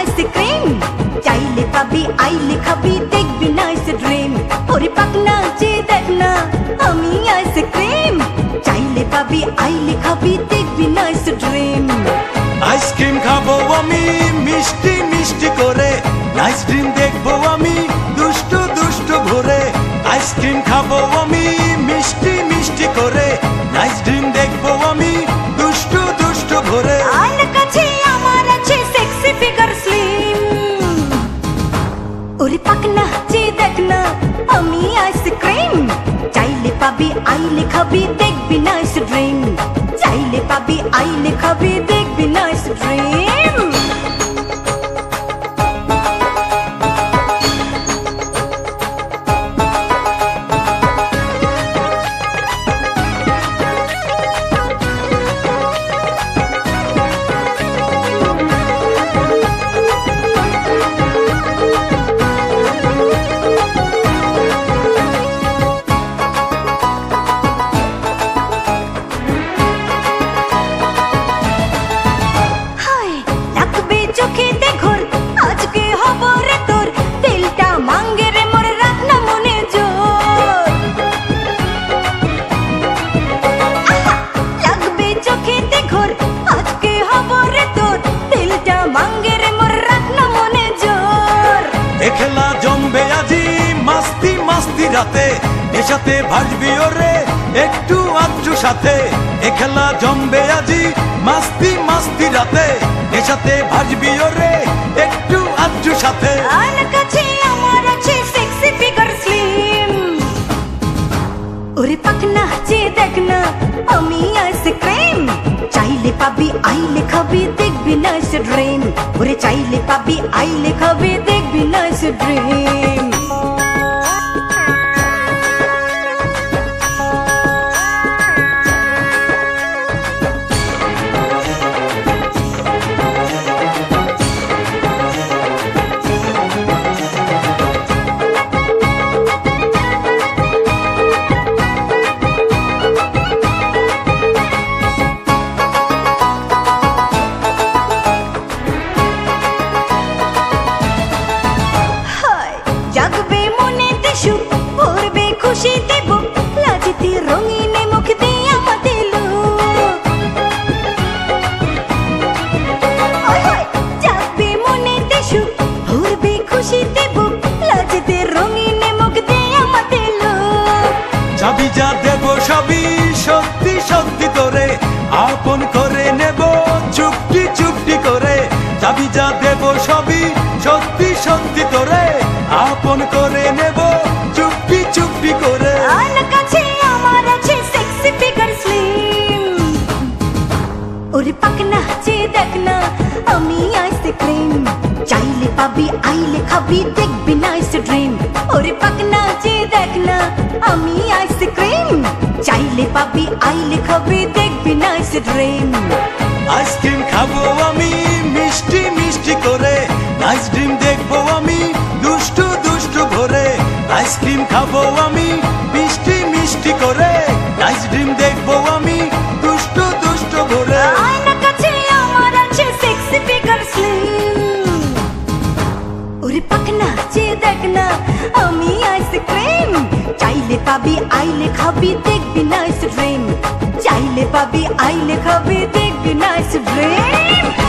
ice cream চাইলে পাবি আইলে খাবি দেখবি নাইস ড্রিম ওরে পাকনা যে দেখ না আমি আইসক্রিম চাইলে পাবি আইলে খাবি দেখবি নাইস ড্রিম আইসক্রিম খাবো আমি মিষ্টি মিষ্টি করে নাইস ড্রিম দেখবো আমি দুষ্টু দুষ্টু ভরে আইসক্রিম খাবো আমি মিষ্টি মিষ্টি করে নাইস ড্রিম দেখবো আমি দুষ্টু দুষ্টু ভরে আর কাছে আমার আছে সেক্সি ফিগার স্লিম ওরে পাকনা যে দেখ না আমি আইসক্রিম চাইলে পাবি আইলে খাবি দেখবি নাইস ড্রিম চাইলে পাবি আইলে খাবি দেখবি নাইস ড্রিম খেলা জমবে আজি মাস্তি মাস্তি রাতে নেশাতে ভাসবি ওরে একটু আধটু সাথে এ খেলা জমবে আজি মাস্তি মাস্তি রাতে নেশাতে ভাসবি ওরে একটু আধটু সাথে আর কাছে আমার আছে সেক্সি ফিগার স্লিম ওরে পাকনা যে দেখ না আমি আইসক্রিম চাইলে পাবি আইলে খাবি দেখবি নাইস ড্রিম ওরে চাইলে পাবি আইলে খাবি দেখবি নাইস ড্রিম জাগবে মনেতে সুখ ভরবে খুশিতে বুক লাজতে রঙিনে মুখ দিয়ে আমাদের জাগবে মনেতে সুখ ভরবে খুশিতে বুক লাজতে রঙিনে মুখ দিয়ে আমাদের চাবি যা দেব সবই সত্যি সত্যি তোরে আপন করে নেব চুপটি চুপটি করে চাবি যা দেব সবই সত্যি সত্যি তোরে আপন করে নেব চুপটি চুপটি করে আর কাছে আমার আছে সেক্সি ফিগার স্লিম ওরে পাকনা যে দেখ না আমি আইসক্রিম চাইলে পাবি আইলে খাবি দেখবি নাইস ড্রিম ওরে পাকনা যে দেখ না আমি আইসক্রিম চাইলে পাবি আইলে খাবি দেখবি নাইস ড্রিম আইসক্রিম খাবো আমি মিষ্টি মিষ্টি করে নাইস ড্রিম দেখবো আমি দুষ্টু দুষ্টু ভরে আইসক্রিম খাবো আমি মিষ্টি মিষ্টি করে নাইস ড্রিম দেখবো আমি দুষ্টু দুষ্টু ভরে আর কাছে আমার আছে সেক্সি ফিগার স্লিম ওরে পাকনা যে দেখ না আমি আইসক্রিম চাইলে পাবি আইলে খাবি দেখবি নাইস ড্রিম চাইলে পাবি আইলে খাবি দেখবি নাইস ড্রিম